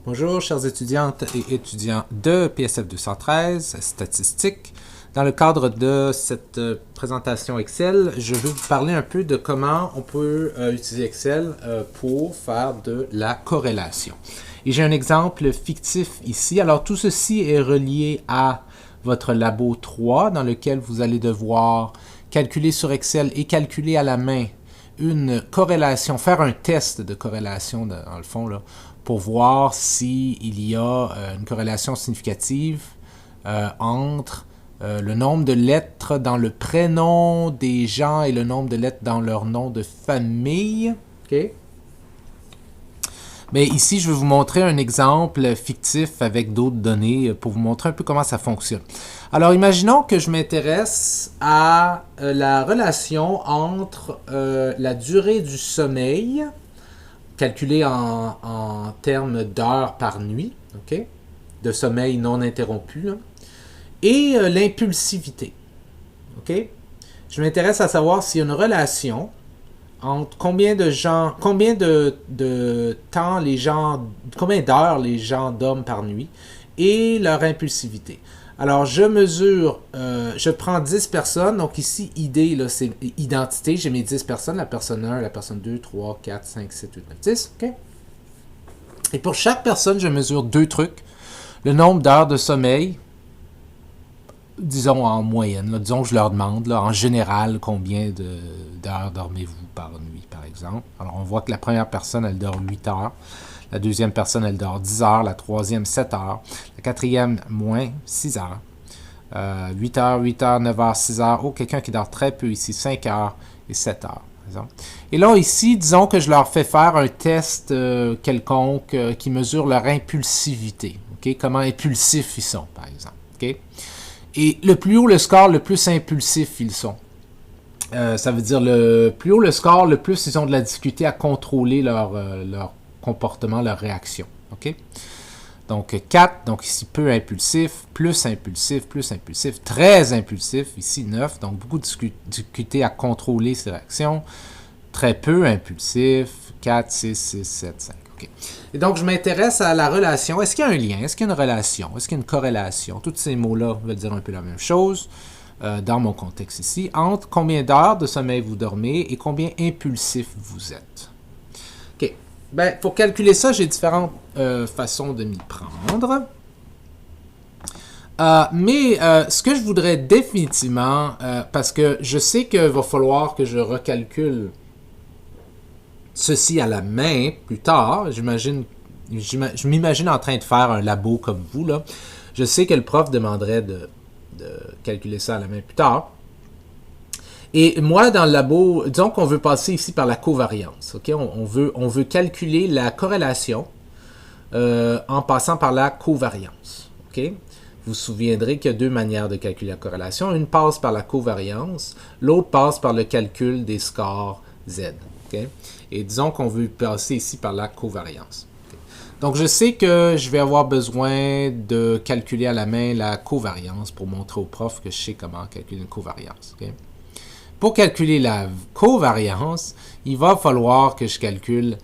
Bonjour, chers étudiantes et étudiants de PSF 213, Statistiques. Dans le cadre de cette présentation Excel, je vais vous parler un peu de comment on peut utiliser Excel pour faire de la corrélation. Et j'ai un exemple fictif ici. Alors, tout ceci est relié à votre labo 3, dans lequel vous allez devoir calculer sur Excel et calculer à la main une corrélation, faire un test de corrélation dans le fond, là, pour voir s'il y a une corrélation significative entre le nombre de lettres dans le prénom des gens et le nombre de lettres dans leur nom de famille. Okay. Mais ici, je vais vous montrer un exemple fictif avec d'autres données pour vous montrer un peu comment ça fonctionne. Alors, imaginons que je m'intéresse à la relation entre la durée du sommeil, calculée en termes d'heures par nuit, okay, de sommeil non interrompu, hein, et l'impulsivité. Okay. Je m'intéresse à savoir s'il y a une relation entre combien de temps les gens, combien d'heures les gens dorment par nuit et leur impulsivité. Alors, je mesure, je prends 10 personnes, donc ici, ID, là, c'est identité, j'ai mes 10 personnes, la personne 1, la personne 2, 3, 4, 5, 7, 8, 9, 10, ok? Et pour chaque personne, je mesure deux trucs. Le nombre d'heures de sommeil, disons en moyenne, là, disons que je leur demande, là, en général, combien d'heures dormez-vous par nuit, par exemple. Alors, on voit que la première personne, elle dort 8 heures. La deuxième personne, elle dort 10 heures. La troisième, 7 heures. La quatrième, moins 6 heures. 8 heures, 8 heures, 9 heures, 6 heures. Oh, quelqu'un qui dort très peu ici, 5 heures et 7 heures. Et là, ici, disons que je leur fais faire un test quelconque qui mesure leur impulsivité. Okay? Comment impulsifs ils sont, par exemple. Okay? Et le plus haut le score, le plus impulsifs ils sont. Ça veut dire le plus haut le score, le plus ils ont de la difficulté à contrôler leur comportement, leur réaction. Okay? Donc 4, donc ici peu impulsif, plus impulsif, très impulsif, ici 9, donc beaucoup de difficulté à contrôler ses réactions, très peu impulsif, 4, 6, 6, 7, 5. Okay. Et donc je m'intéresse à la relation. Est-ce qu'il y a un lien? Est-ce qu'il y a une relation? Est-ce qu'il y a une corrélation? Tous ces mots-là veulent dire un peu la même chose. Dans mon contexte ici, entre combien d'heures de sommeil vous dormez et combien impulsif vous êtes. OK. Ben, pour calculer ça, j'ai différentes façons de m'y prendre. Mais ce que je voudrais définitivement, parce que je sais qu'il va falloir que je recalcule ceci à la main plus tard, je m'imagine en train de faire un labo comme vous, là. Je sais que le prof demanderait de calculer ça à la main plus tard. Et moi, dans le labo, disons qu'on veut passer ici par la covariance. Okay? On veut calculer la corrélation en passant par la covariance. Okay? Vous vous souviendrez qu'il y a deux manières de calculer la corrélation. Une passe par la covariance, l'autre passe par le calcul des scores Z. Okay? Et disons qu'on veut passer ici par la covariance. Donc, je sais que je vais avoir besoin de calculer à la main la covariance pour montrer au prof que je sais comment calculer une covariance. Okay? Pour calculer la covariance, il va falloir que je calcule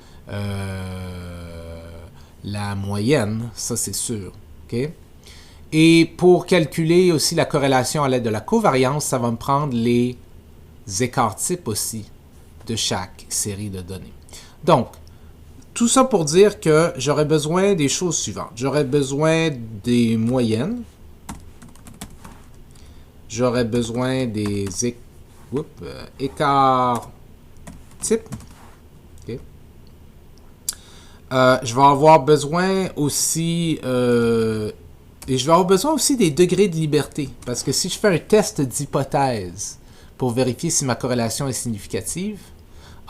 la moyenne, ça c'est sûr. Okay? Et pour calculer aussi la corrélation à l'aide de la covariance, ça va me prendre les écarts types aussi de chaque série de données. Donc, tout ça pour dire que j'aurais besoin des choses suivantes. J'aurais besoin des moyennes. J'aurais besoin des écarts types. Okay. Je vais avoir besoin aussi... et je vais avoir besoin aussi des degrés de liberté. Parce que si je fais un test d'hypothèse pour vérifier si ma corrélation est significative,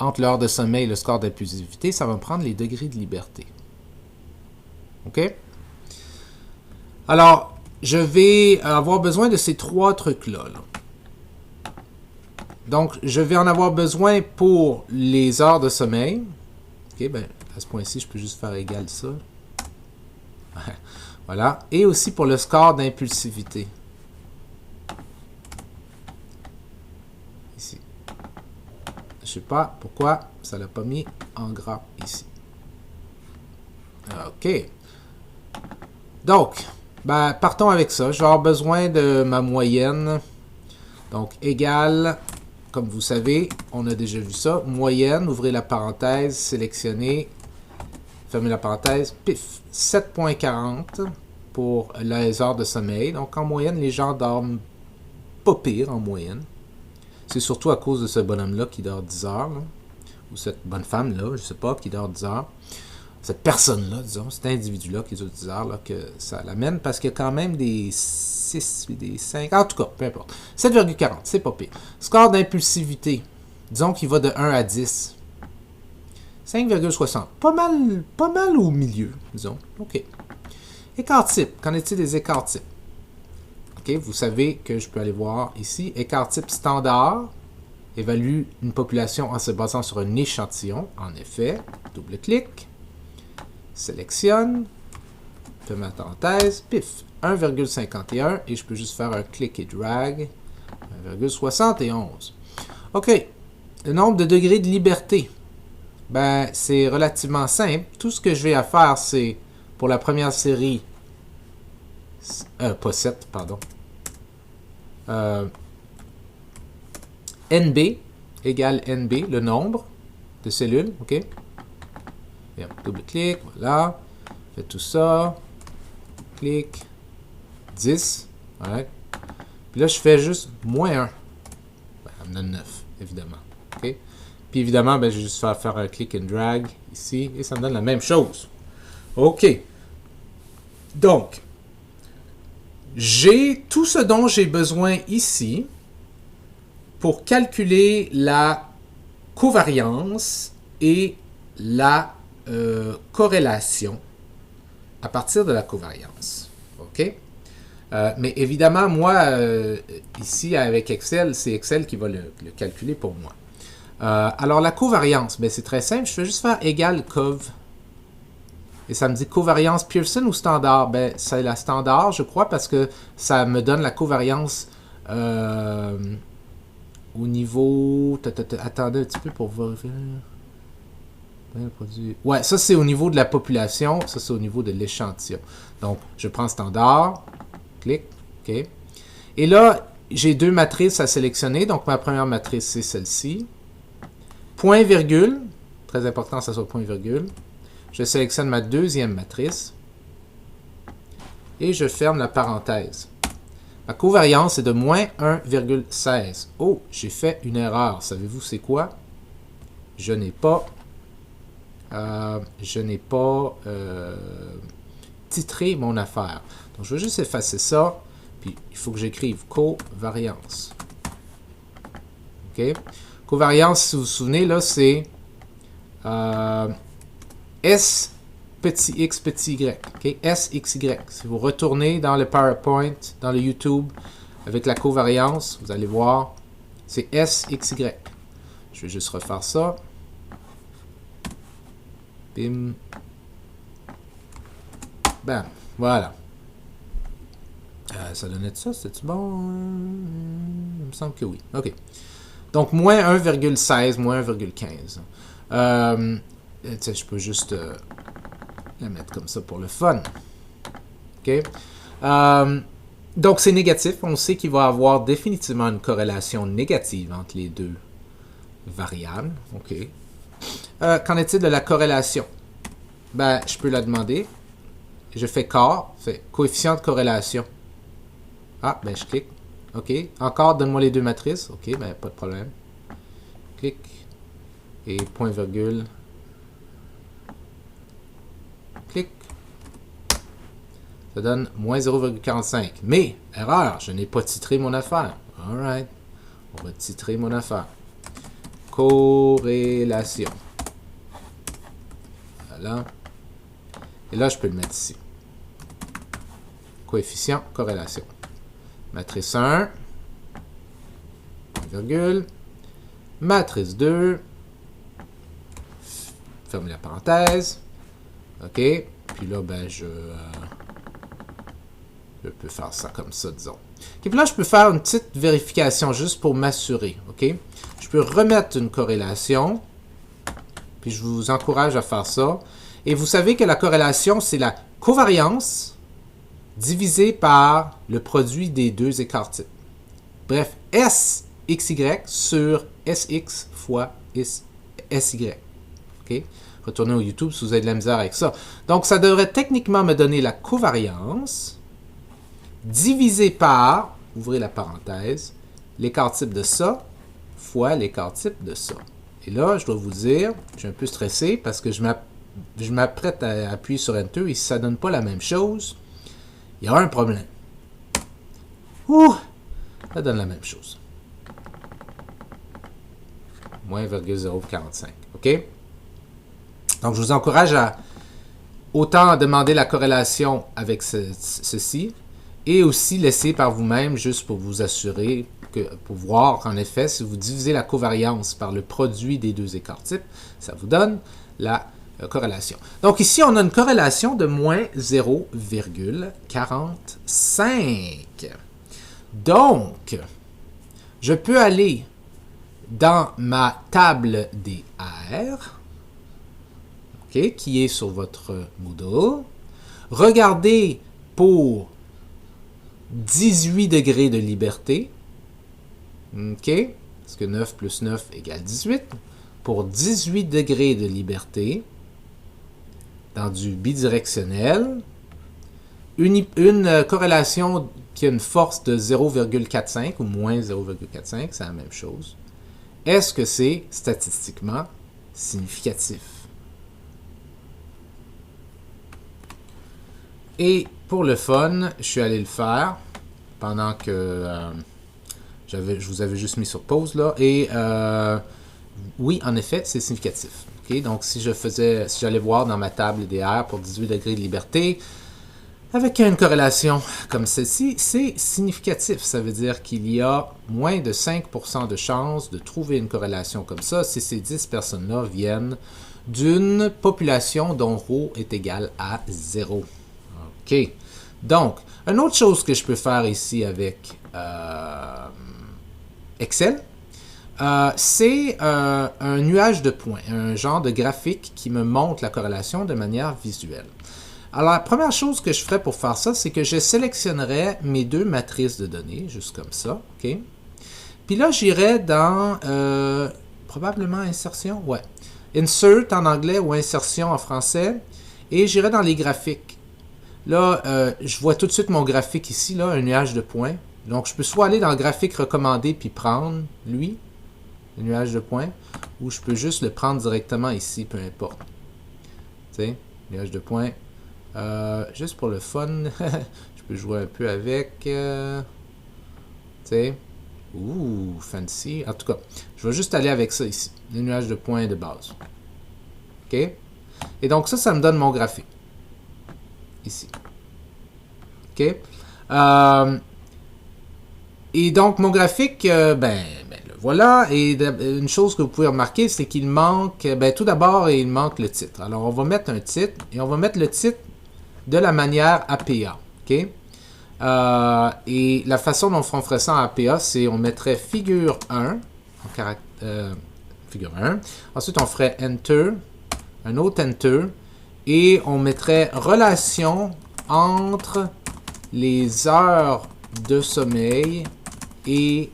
entre l'heure de sommeil et le score d'impulsivité, ça va me prendre les degrés de liberté. OK? Alors, je vais avoir besoin de ces trois trucs-là. Là. Donc, je vais en avoir besoin pour les heures de sommeil. OK, ben, à ce point-ci, je peux juste faire égal ça. Voilà. Et aussi pour le score d'impulsivité. Ici. Je sais pas pourquoi ça l'a pas mis en gras ici. OK. Donc, ben, partons avec ça. Je vais avoir besoin de ma moyenne. Donc, égale, comme vous savez, on a déjà vu ça. Moyenne, ouvrez la parenthèse, sélectionnez, fermez la parenthèse, pif, 7,40 pour les heures de sommeil. Donc, en moyenne, les gens dorment pas pire en moyenne. C'est surtout à cause de ce bonhomme-là qui dort 10 heures. Là. Ou cette bonne femme-là, je sais pas, qui dort 10 heures. Cette personne-là, disons, cet individu-là qui dort 10 heures, là, que ça l'amène parce qu'il y a quand même des 6, des 5, en tout cas, peu importe. 7,40, c'est pas pire. Score d'impulsivité, disons qu'il va de 1 à 10. 5,60. Pas mal au milieu, disons. OK. Écart type. Qu'en est-il des écarts types? OK, vous savez que je peux aller voir ici. Écart type standard évalue une population en se basant sur un échantillon. En effet, double-clic, sélectionne, ferme la parenthèse, pif, 1,51 et je peux juste faire un clic et drag, 1,71. OK, le nombre de degrés de liberté. Ben, c'est relativement simple. Tout ce que je vais à faire, c'est pour la première série, pas 7, pardon. NB égale NB, le nombre de cellules, OK? Et double-clic, voilà. Faites tout ça. Clic. 10. Ouais. Puis là, je fais juste moins 1. Ben, ça me donne 9, évidemment. OK? Puis évidemment, ben, je vais juste faire un click and drag ici et ça me donne la même chose. OK. Donc, j'ai tout ce dont j'ai besoin ici pour calculer la covariance et la corrélation à partir de la covariance. OK? Mais évidemment, moi, ici, avec Excel, c'est Excel qui va le calculer pour moi. Alors, la covariance, ben, c'est très simple. Je vais juste faire égal cov. Et ça me dit covariance Pearson ou standard? Ben, c'est la standard, je crois, parce que ça me donne la covariance au niveau... Attendez un petit peu pour vérifier. Ouais, ça c'est au niveau de la population, ça c'est au niveau de l'échantillon. Donc, je prends standard, clic, OK. Et là, j'ai deux matrices à sélectionner. Donc, ma première matrice, c'est celle-ci. Point virgule, très important que ça soit point virgule. Je sélectionne ma deuxième matrice. Et je ferme la parenthèse. Ma covariance est de moins 1,16. Oh, j'ai fait une erreur. Savez-vous c'est quoi? Je n'ai pas titré mon affaire. Donc, je vais juste effacer ça. Puis, il faut que j'écrive covariance. OK? Covariance, si vous vous souvenez, là, c'est S petit x petit y. Okay? S, x, y. Si vous retournez dans le PowerPoint, dans le YouTube, avec la covariance, vous allez voir, c'est S, x, y. Je vais juste refaire ça. Bim. Bam. Voilà. Ça donnait de ça, c'était-tu bon? Il me semble que oui. OK. Donc, moins 1,16, moins 1,15. Je peux juste la mettre comme ça pour le fun. OK? Donc, c'est négatif. On sait qu'il va y avoir définitivement une corrélation négative entre les deux variables. OK. Qu'en est-il de la corrélation? Ben, je peux la demander. Je fais corps, c'est coefficient de corrélation. Ah, ben je clique. OK. Encore, donne-moi les deux matrices. OK, ben pas de problème. Clic. Et point virgule. Clic. Ça donne moins 0,45. Mais, erreur, je n'ai pas titré mon affaire. Alright. On va titrer mon affaire. Corrélation. Voilà. Et là, je peux le mettre ici. Coefficient, corrélation. Matrice 1, point virgule. Matrice 2. Ferme la parenthèse. OK. Puis là, ben, je peux faire ça comme ça, disons. Et puis là, je peux faire une petite vérification juste pour m'assurer. OK. Je peux remettre une corrélation. Puis je vous encourage à faire ça. Et vous savez que la corrélation, c'est la covariance divisé par le produit des deux écarts types. Bref, SXY sur SX fois SY. OK? Retournez au YouTube si vous avez de la misère avec ça. Donc, ça devrait techniquement me donner la covariance divisé par, ouvrez la parenthèse, l'écart type de ça fois l'écart type de ça. Et là, je dois vous dire, je suis un peu stressé parce que je m'apprête à appuyer sur Enter et si ça ne donne pas la même chose, il y aura un problème. Ouh! Ça donne la même chose. Moins 0,045. OK? Donc, je vous encourage à autant demander la corrélation avec ceci et aussi laisser par vous-même juste pour vous assurer, pour voir qu'en effet, si vous divisez la covariance par le produit des deux écarts types, ça vous donne la corrélation. Donc ici, on a une corrélation de moins 0,45. Donc, je peux aller dans ma table des R, okay, qui est sur votre Moodle, regardez pour 18 degrés de liberté, OK, parce que 9 plus 9 égale 18, pour 18 degrés de liberté, dans du bidirectionnel, une corrélation qui a une force de 0,45 ou moins 0,45, c'est la même chose. Est-ce que c'est statistiquement significatif? Et pour le fun, je suis allé le faire pendant que je vous avais juste mis sur pause là. Et oui, en effet, c'est significatif. Okay? Donc, si j'allais voir dans ma table IDR pour 18 degrés de liberté, avec une corrélation comme celle-ci, c'est significatif. Ça veut dire qu'il y a moins de 5% de chances de trouver une corrélation comme ça si ces 10 personnes-là viennent d'une population dont ρ est égal à 0. OK. Donc, une autre chose que je peux faire ici avec Excel, c'est un nuage de points, un genre de graphique qui me montre la corrélation de manière visuelle. Alors, la première chose que je ferais pour faire ça, c'est que je sélectionnerais mes deux matrices de données, juste comme ça, OK? Puis là, j'irais dans, probablement insertion, ouais. Insert en anglais ou insertion en français, et j'irais dans les graphiques. Là, je vois tout de suite mon graphique ici, là, un nuage de points. Donc, je peux soit aller dans le graphique recommandé puis prendre, lui, le nuage de points, ou je peux juste le prendre directement ici, peu importe. Tu sais, nuage de points. Juste pour le fun, je peux jouer un peu avec. Tu sais, ouh, fancy. En tout cas, je vais juste aller avec ça ici, le nuage de points de base. OK? Et donc, ça me donne mon graphique. Ici. OK? Et donc, mon graphique, le voilà. Et une chose que vous pouvez remarquer, c'est qu'il manque, tout d'abord, il manque le titre. Alors, on va mettre un titre, et on va mettre le titre de la manière APA. OK? Et la façon dont on ferait ça en APA, c'est on mettrait figure 1, figure 1. Ensuite, on ferait Enter, un autre Enter, et on mettrait relation entre les heures de sommeil et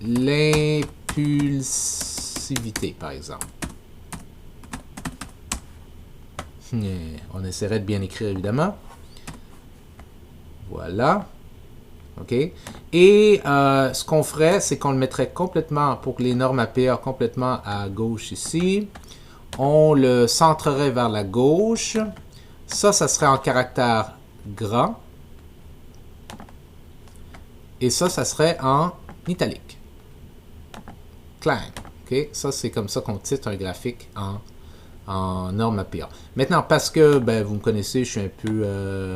l'impulsivité, par exemple. On essaierait de bien écrire, évidemment. Voilà. OK. Et ce qu'on ferait, c'est qu'on le mettrait complètement, pour que les normes APA complètement à gauche ici. On le centrerait vers la gauche. Ça serait en caractère grand. Et ça serait en italique. Clang. OK. Ça, c'est comme ça qu'on titre un graphique en norme APA. Maintenant, parce que vous me connaissez, je suis un peu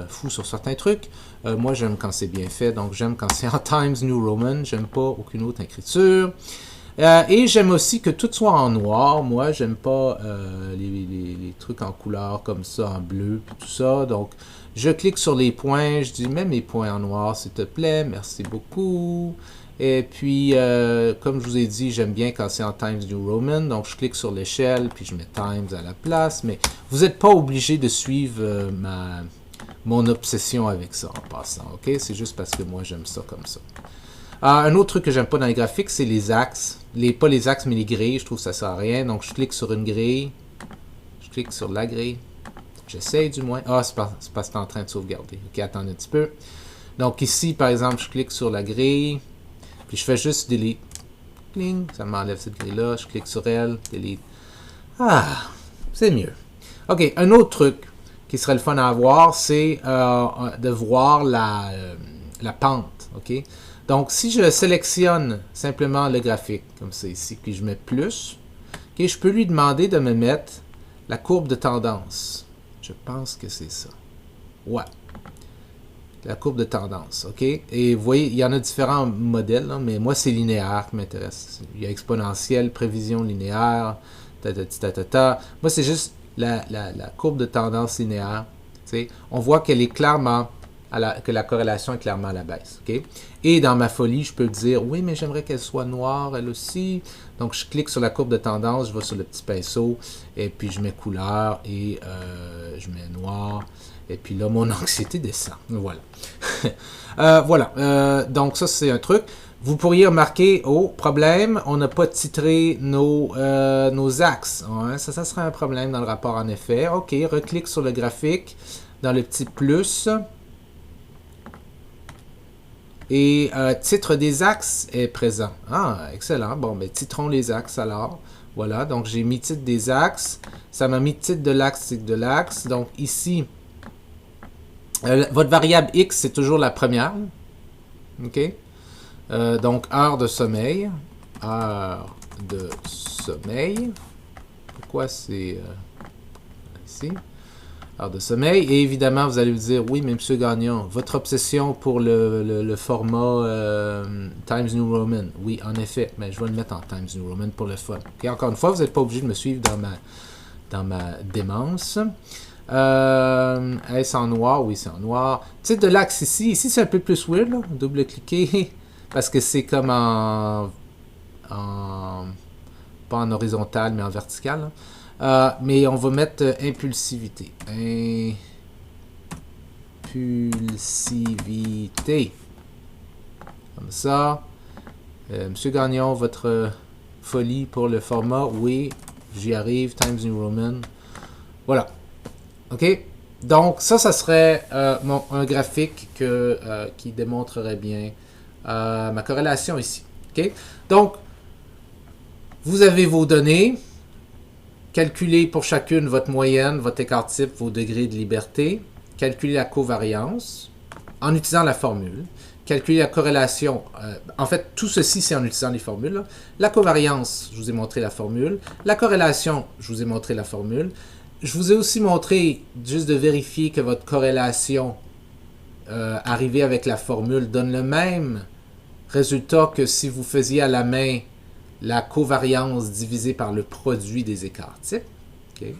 fou sur certains trucs. Moi, j'aime quand c'est bien fait, donc j'aime quand c'est en Times New Roman. J'aime pas aucune autre écriture. Et j'aime aussi que tout soit en noir. Moi, j'aime pas les trucs en couleur comme ça, en bleu, puis tout ça. Donc, je clique sur les points. Je dis, mets mes points en noir, s'il te plaît. Merci beaucoup. Et puis, comme je vous ai dit, j'aime bien quand c'est en Times New Roman. Donc, je clique sur l'échelle, puis je mets Times à la place. Mais vous n'êtes pas obligé de suivre mon obsession avec ça en passant, ok? C'est juste parce que moi, j'aime ça comme ça. Un autre truc que j'aime pas dans les graphiques, c'est les axes. Pas les axes, mais les grilles. Je trouve que ça sert à rien. Donc, je clique sur une grille. Je clique sur la grille. J'essaye du moins. Ah, c'est parce que c'est en train de sauvegarder. Ok, attendez un petit peu. Donc, ici, par exemple, je clique sur la grille. Puis, je fais juste delete. Cling, ça m'enlève cette grille-là. Je clique sur elle. Delete. Ah, c'est mieux. Ok, un autre truc qui serait le fun à avoir, c'est de voir la pente. Ok? Donc, si je sélectionne simplement le graphique, comme c'est ici, puis je mets plus, okay, je peux lui demander de me mettre la courbe de tendance. Je pense que c'est ça. Ouais. La courbe de tendance, OK? Et vous voyez, il y en a différents modèles, là, mais moi, c'est linéaire qui m'intéresse. Il y a exponentielle, prévision linéaire, Moi, c'est juste la courbe de tendance linéaire. T'sais. On voit qu'elle est clairement... que la corrélation est clairement à la baisse. Okay? Et dans ma folie, je peux dire, oui, mais j'aimerais qu'elle soit noire, elle aussi. Donc, je clique sur la courbe de tendance, je vais sur le petit pinceau, et puis je mets couleur, et je mets noir, et puis là, mon anxiété descend. Voilà. Voilà. Donc, ça, c'est un truc. Vous pourriez remarquer, oh, problème, on n'a pas titré nos axes. Ouais, ça serait un problème dans le rapport, en effet. OK, reclique sur le graphique, dans le petit plus. Et titre des axes est présent. Ah, excellent. Bon, ben, titrons les axes alors. Voilà, donc j'ai mis titre des axes. Ça m'a mis titre de l'axe, titre de l'axe. Donc ici, votre variable X, c'est toujours la première. OK? Donc, heure de sommeil. Heure de sommeil. Pourquoi c'est ici? Heure de sommeil. Et évidemment, vous allez vous dire, oui, mais M. Gagnon, votre obsession pour le format Times New Roman. Oui, en effet, mais je vais le mettre en Times New Roman pour le fun. Okay, encore une fois, vous n'êtes pas obligé de me suivre dans ma démence. Est-ce en noir? Oui, c'est en noir. Titre de l'axe ici. Ici, c'est un peu plus weird, là. Double-cliquer. Parce que c'est comme pas en horizontal, mais en vertical. Mais on va mettre impulsivité. Impulsivité. Comme ça. Monsieur Gagnon, votre folie pour le format. Oui, j'y arrive. Times New Roman. Voilà. OK? Donc, ça serait un graphique qui démontrerait bien ma corrélation ici. OK? Donc, vous avez vos données. Calculez pour chacune votre moyenne, votre écart type, vos degrés de liberté. Calculez la covariance en utilisant la formule. Calculez la corrélation. En fait, tout ceci, c'est en utilisant les formules. Là. La covariance, je vous ai montré la formule. La corrélation, je vous ai montré la formule. Je vous ai aussi montré, juste de vérifier que votre corrélation arrivée avec la formule donne le même résultat que si vous faisiez à la main la covariance divisée par le produit des écarts types. Okay.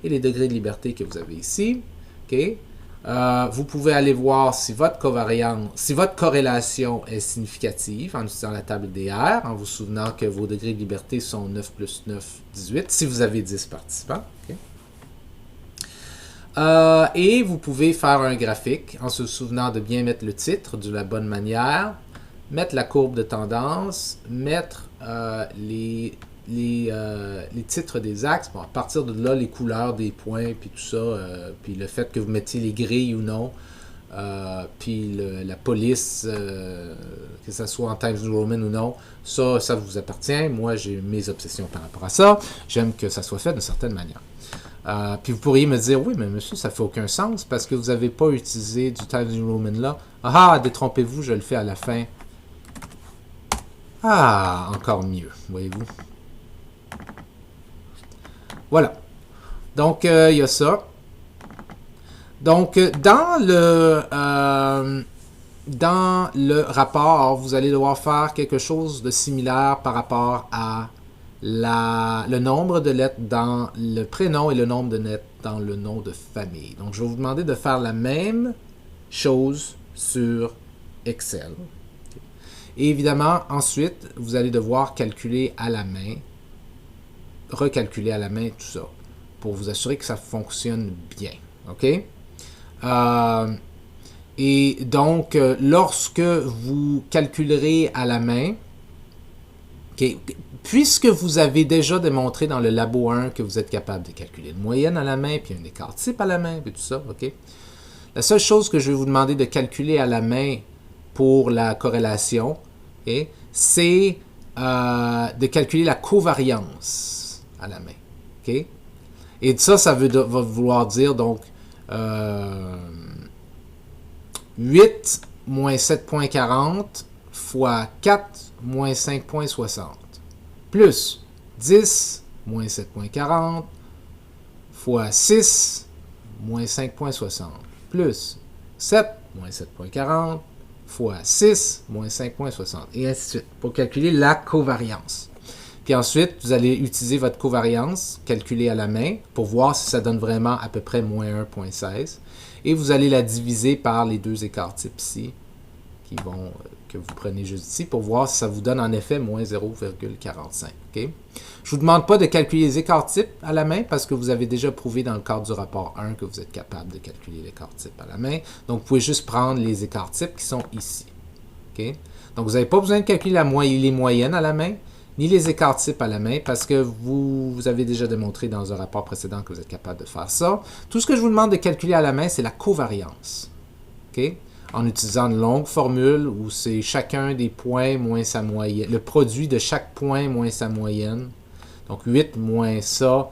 Et les degrés de liberté que vous avez ici. Okay. Vous pouvez aller voir si votre corrélation est significative en utilisant la table des R, en vous souvenant que vos degrés de liberté sont 9 plus 9, 18, si vous avez 10 participants. Okay. Et vous pouvez faire un graphique en se souvenant de bien mettre le titre de la bonne manière, mettre la courbe de tendance, mettre les titres des axes, bon, à partir de là, les couleurs des points, puis tout ça, puis le fait que vous mettiez les grilles ou non, puis la police, que ce soit en Times New Roman ou non, ça vous appartient. Moi, j'ai mes obsessions par rapport à ça. J'aime que ça soit fait d'une certaine manière. Puis vous pourriez me dire, oui, mais monsieur, ça fait aucun sens parce que vous n'avez pas utilisé du Times New Roman là. Ah, détrompez-vous, je le fais à la fin. Ah, encore mieux, voyez-vous. Voilà. Donc, il y a ça. Donc, dans le rapport, vous allez devoir faire quelque chose de similaire par rapport à le nombre de lettres dans le prénom et le nombre de lettres dans le nom de famille. Donc, je vais vous demander de faire la même chose sur Excel. Et évidemment, ensuite, vous allez devoir calculer à la main, recalculer à la main tout ça, pour vous assurer que ça fonctionne bien. OK? Et donc, lorsque vous calculerez à la main, okay, puisque vous avez déjà démontré dans le labo 1 que vous êtes capable de calculer une moyenne à la main, puis un écart type à la main, puis tout ça, ok? La seule chose que je vais vous demander de calculer à la main pour la corrélation, okay, c'est de calculer la covariance à la main. Okay? Et ça va vouloir dire donc 8 moins 7.40 fois 4 moins 5.60 plus 10 moins 7.40 fois 6 moins 5.60 plus 7 moins 7.40 fois 6 moins 5.60 et ainsi de suite pour calculer la covariance. Puis ensuite, vous allez utiliser votre covariance calculée à la main pour voir si ça donne vraiment à peu près moins 1.16. Et vous allez la diviser par les deux écarts types ici, que vous prenez juste ici, pour voir si ça vous donne en effet moins 0,45. Okay? Je ne vous demande pas de calculer les écarts types à la main parce que vous avez déjà prouvé dans le cadre du rapport 1 que vous êtes capable de calculer l'écart type à la main. Donc, vous pouvez juste prendre les écarts types qui sont ici. Okay? Donc, vous n'avez pas besoin de calculer les moyennes à la main, ni les écarts types à la main, parce que vous avez déjà démontré dans un rapport précédent que vous êtes capable de faire ça. Tout ce que je vous demande de calculer à la main, c'est la covariance. Okay? En utilisant une longue formule où c'est chacun des points moins sa moyenne, le produit de chaque point moins sa moyenne. Donc 8 moins ça,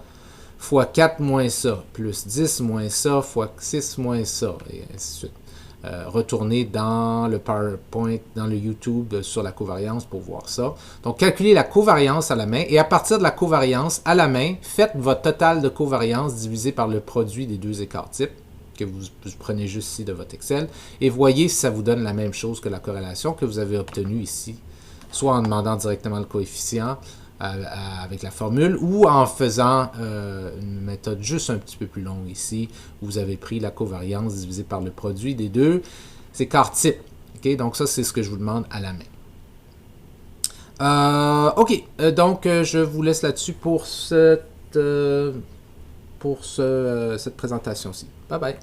fois 4 moins ça, plus 10 moins ça, fois 6 moins ça, et ainsi de suite. Retournez dans le PowerPoint, dans le YouTube sur la covariance pour voir ça. Donc, calculez la covariance à la main et à partir de la covariance à la main, faites votre total de covariance divisé par le produit des deux écarts types que vous prenez juste ici de votre Excel et voyez si ça vous donne la même chose que la corrélation que vous avez obtenue ici, soit en demandant directement le coefficient avec la formule ou en faisant une méthode juste un petit peu plus longue ici où vous avez pris la covariance divisée par le produit des deux écarts types. Okay? Donc ça, c'est ce que je vous demande à la main. OK, donc je vous laisse là-dessus pour cette présentation-ci. Bye bye!